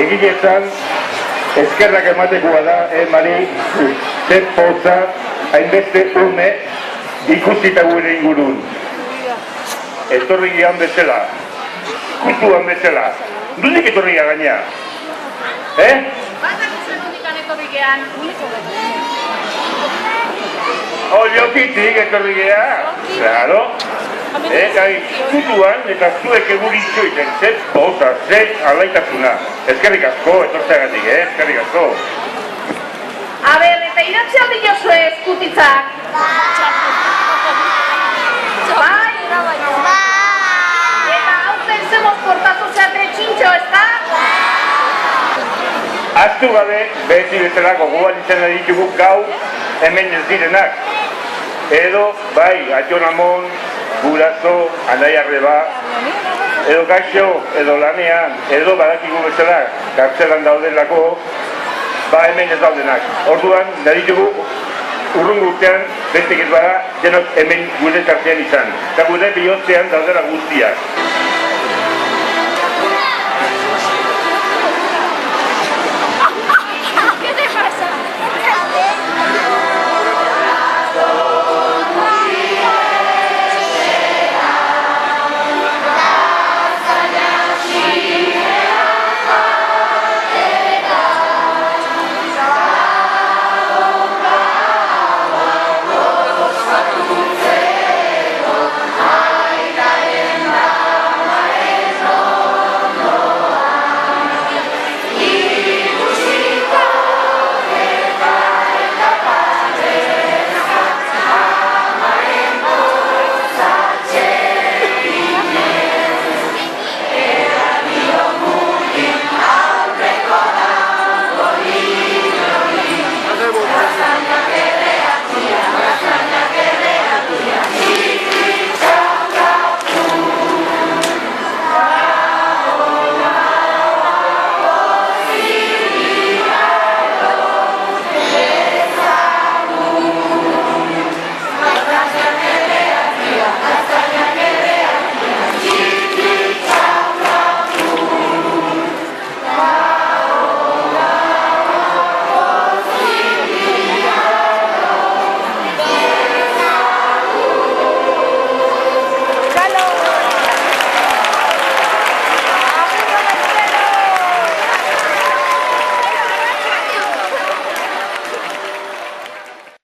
Egiletan, eskerrak ematekoa da, Mari, zer poza, hainbeste une, ikusita gure ingurun. Etorri gian bezala, kutuan bezala. Nundik etorri gian gaina? Batak izan hundikan etorri gian, Oliotitik etorri gian, claro. Kutuan eta zuek eguritxo izen, zer poza, zer alaitasuna. Eskerrik asko, etortzeagatik, eskerrik asko. eta idatzi aldi jozue eskutitzak. Bai? Eta hauten zemoz portatu zeate txintxo, ez da? Aztu gabe, beti bezala gogoan izan ditugu gau hemen ez direnak. Edo, bai, Atxonamon, Guraso, Anaiarreba, edo gaixo, edo lanean, edo badakigu bezala, kartzelan daudelako, ba hemen ez daudenak. Orduan, ditugu urrungo urtean, beste ez bada, denok hemen gure tartean izan. Eta gure bihotzean daudela guztiak.